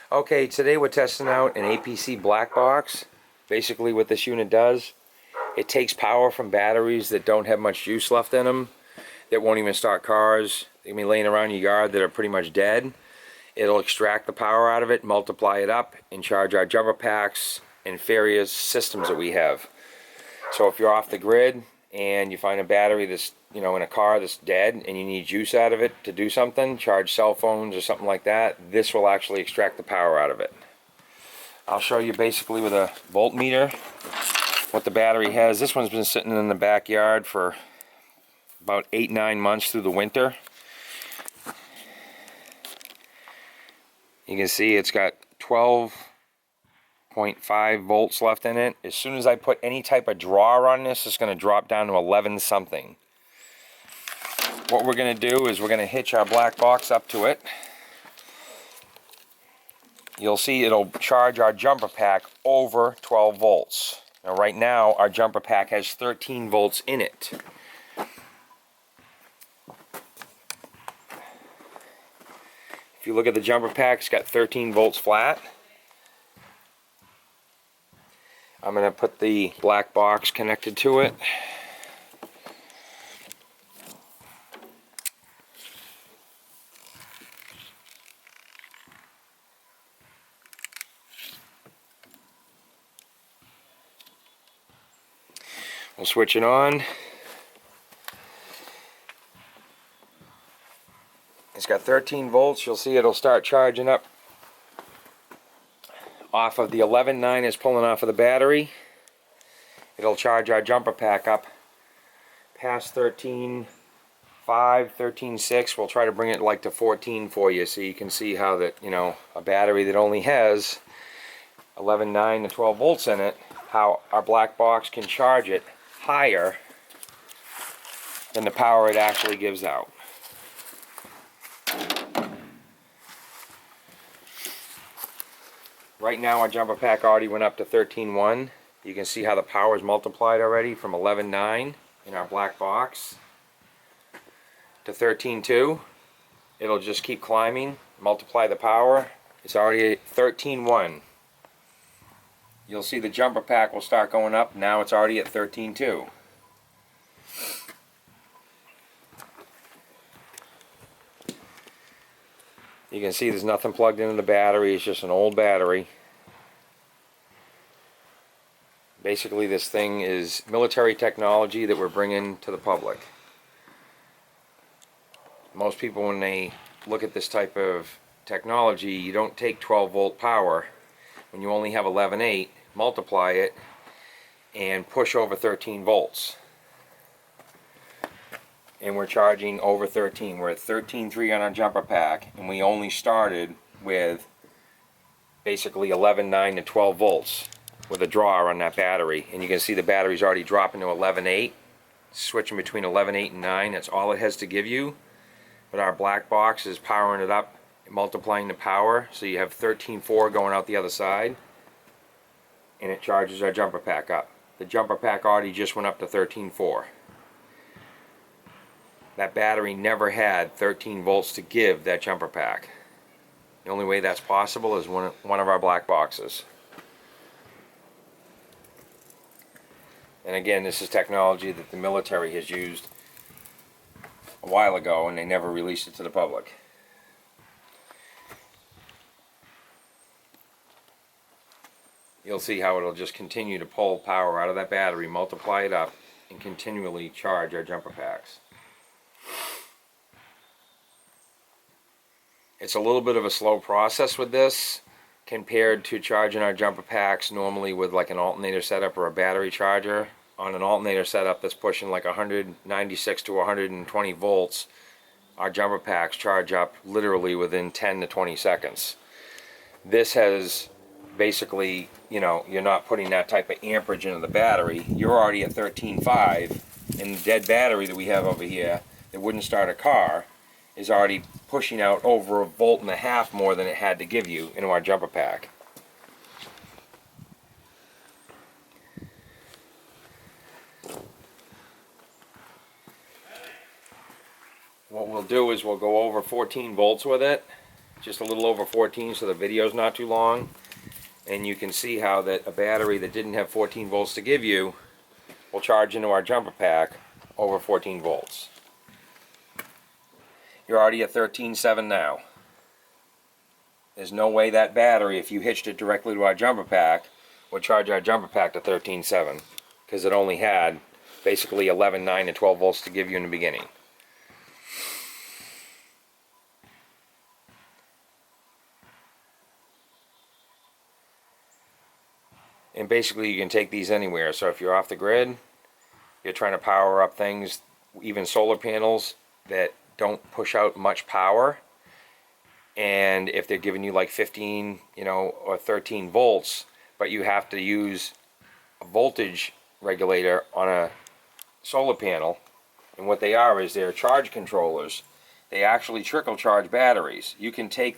Okay, today we're testing out an APC black box. Basically what this unit does, it takes power from batteries that don't have much juice left in them, that won't even start cars. They can be laying around your yard that are pretty much dead. It'll extract the power out of it, multiply it up, and charge our jumper packs and various systems that we have. So if you're off the grid and you find a battery that's, in a car that's dead and you need juice out of it to do something, charge cell phones or something like that, this will actually extract the power out of it. I'll show you basically with a voltmeter what the battery has. This one's been sitting in the backyard for about 8-9 months through the winter. You can see it's got 12.5 volts left in it. As soon as I put any type of draw on this, it's going to drop down to 11 something. What we're going to do is we're going to hitch our black box up to it. You'll see it'll charge our jumper pack over 12 volts. Now right now our jumper pack has 13 volts in it. If you look at the jumper pack, it's got 13 volts flat. I'm going to put the black box connected to it. We'll switch it on. It's got 13 volts. You'll see it'll start charging up off of the 11.9 is pulling off of the battery. It'll charge our jumper pack up past 13.5, 13.6. We'll try to bring it like to 14 for you so you can see how that, a battery that only has 11.9 to 12 volts in it, how our black box can charge it higher than the power it actually gives out. Right now our jumper pack already went up to 13.1. You can see how the power is multiplied already from 11.9 in our black box to 13.2. It'll just keep climbing, multiply the power. It's already at 13.1. You'll see the jumper pack will start going up. Now it's already at 13.2. You can see there's nothing plugged into the battery. It's just an old battery. Basically this thing is military technology that we're bringing to the public. Most people, when they look at this type of technology, you don't take 12 volt power when you only have 11.8, multiply it and push over 13 volts. And we're charging over 13. We're at 13.3 on our jumper pack, and we only started with basically 11.9 to 12 volts with a draw on that battery. And you can see the battery's already dropping to 11.8, switching between 11.8 and 9. That's all it has to give you. But our black box is powering it up, multiplying the power, so you have 13.4 going out the other side, and it charges our jumper pack up. The jumper pack already just went up to 13.4. That battery never had 13 volts to give that jumper pack. The only way that's possible is one of our black boxes. And again, this is technology that the military has used a while ago, and they never released it to the public. You'll see how it'll just continue to pull power out of that battery, multiply it up, and continually charge our jumper packs. It's a little bit of a slow process with this compared to charging our jumper packs normally with like an alternator setup or a battery charger. On an alternator setup that's pushing like 196 to 120 volts, our jumper packs charge up literally within 10 to 20 seconds. This has basically, you're not putting that type of amperage into the battery. You're already at 13.5, and the dead battery that we have over here that wouldn't start a car is already pushing out over 1.5 volts more than it had to give you into our jumper pack. What we'll do is we'll go over 14 volts with it, just a little over 14, so the video's not too long. And you can see how that a battery that didn't have 14 volts to give you will charge into our jumper pack over 14 volts. You're already at 13.7 now. There's no way that battery, if you hitched it directly to our jumper pack, would charge our jumper pack to 13.7, because it only had basically 11.9 and 12 volts to give you in the beginning. And basically you can take these anywhere. So if you're off the grid, you're trying to power up things, even solar panels that don't push out much power, and if they're giving you like 15, or 13 volts, but you have to use a voltage regulator on a solar panel, and what they are is they're charge controllers. They actually trickle charge batteries. You can take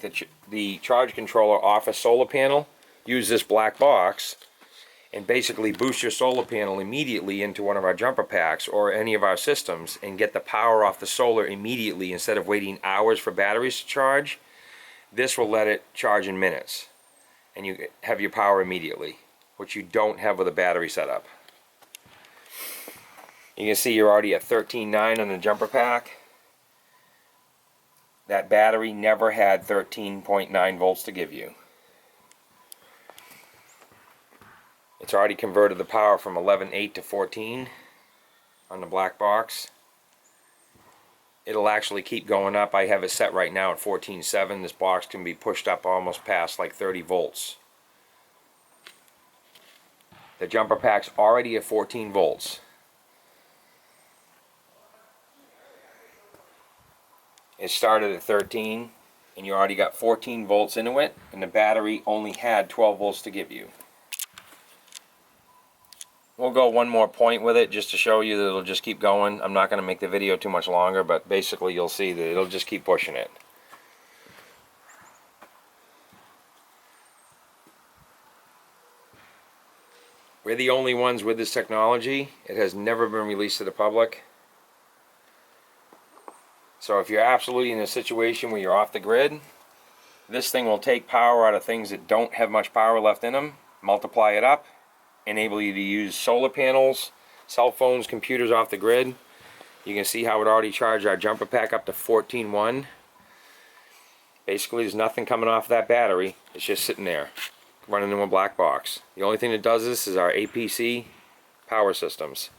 the charge controller off a solar panel, use this black box, and basically boost your solar panel immediately into one of our jumper packs or any of our systems, and get the power off the solar immediately instead of waiting hours for batteries to charge. This will let it charge in minutes, and you have your power immediately, which you don't have with a battery setup. You can see you're already at 13.9 on the jumper pack. That battery never had 13.9 volts to give you. It's already converted the power from 11.8 to 14 on the black box. It'll actually keep going up. I have it set right now at 14.7. This box can be pushed up almost past like 30 volts. The jumper pack's already at 14 volts. It started at 13, and you already got 14 volts into it, and the battery only had 12 volts to give you. We'll go one more point with it just to show you that it'll just keep going. I'm not going to make the video too much longer, but basically you'll see that it'll just keep pushing it. We're the only ones with this technology. It has never been released to the public. So if you're absolutely in a situation where you're off the grid, this thing will take power out of things that don't have much power left in them, multiply it up, enable you to use solar panels, cell phones, computers off the grid. You can see how it already charged our jumper pack up to 14.1. Basically there's nothing coming off that battery. It's just sitting there running in a black box. The only thing that does this is our APC power systems.